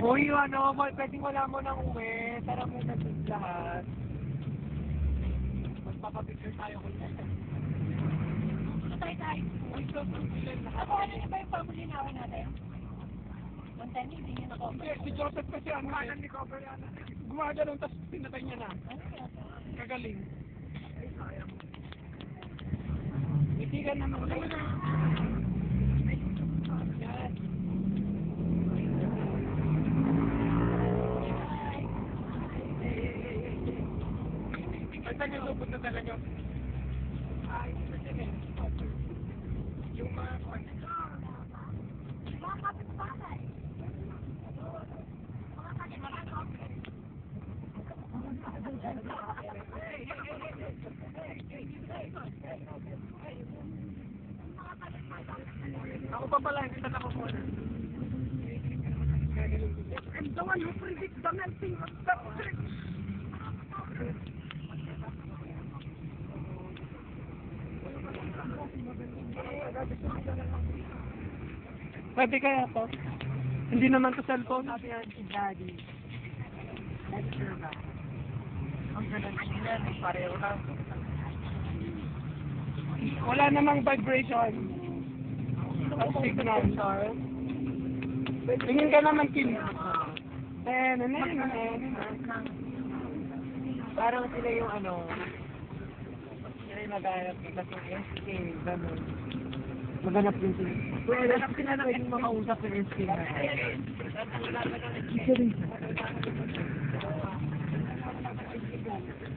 Uy, ano, pwedeng wala mo nang uwi. Tara muna sa lahat. Magpapapicture tayo kung Tayo. Uy, so, Ako, ano na ba yung family natin? 110, hindi niya na-cover. Hindi, si Joseph kasi ano ni cover yan. Gumaga nung tapos pinatay niya na. Kagaling. Ay, sayang. Hindi ka naman kayo na. Yan. Basta niyo lupot na talaga. Ay, sige. Yung mga Mga kapit-bahay. Mga kapit-bahay. Ako pa pala, hindi na nakukuha. And the one who predicts the melting of the earth. Pwede kaya to? Hindi naman to cellphone. Sabi yan si Daddy. Daddy sure ba? Ang ganun yan, pareho lang. Wala namang vibration. Ang signal. Tingin ka naman, Kim. Parang sila yung ano, sila yung nag-aarap kita sa SK, gano'n. Maganap din sila. Well, alam sila na pwedeng makausap sa SK na.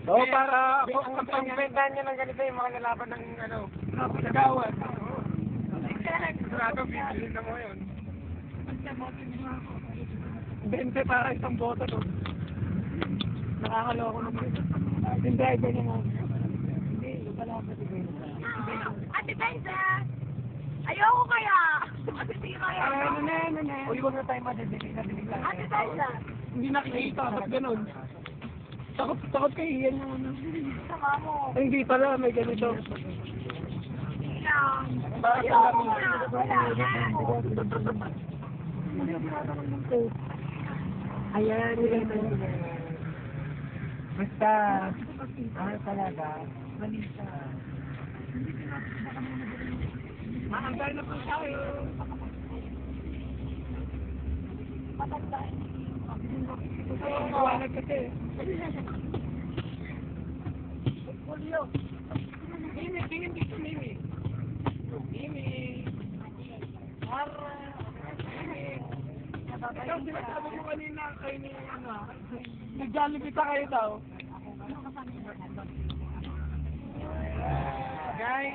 Oo, para ang pang-bentan niya ng ganito yung mga nalaban ng ano, nagawan. Sigurado, bibilin na mo yun. 20 para isang boto to. Nakakaloko naman. Yung driver niya nga. Hindi, yung pala ako si Bella. Ate Benza! Ayoko kaya! Ate Tira kaya! Ano na. Uy, huwag na tayo madidilig na dinig lang. Ate Benza! Hindi nakikita, ba't ganun? Takot kay Ian yung ano. Sama mo! Ay, hindi pala, may ganito. Ilang! Para sa kami. Ayan, nila na. Basta, ano talaga, mali siya. Maantay na po tayo. Matanda. Mawalag kasi. Julio! Mimi, tingin dito, Mimi. Mimi. Mara. Mimi. Ikaw, sinasabi mo kanina kayo ni ano, nag-jollibee pa kayo daw. Guys,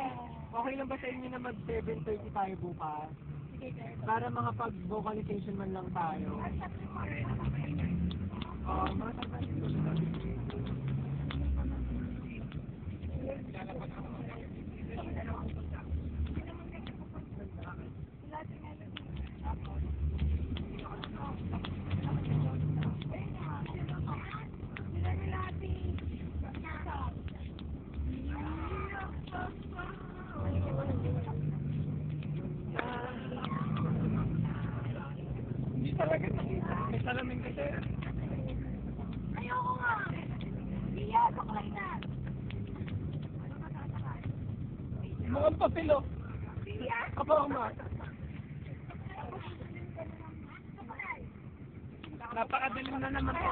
okay lang ba sa inyo na mag-7:30 tayo bukas? Para mga pag-vocalization man lang tayo. Mga hindi talaga nakita. May salamin kasi. Ayoko nga! Iya, baklay na! Mukhang papilo. Iya? Kapama. Napakadilim na naman po.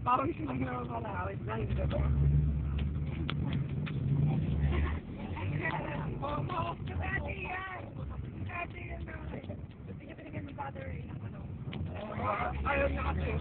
Parang silang naman pala. Awit lang. Ayaw niya kasi.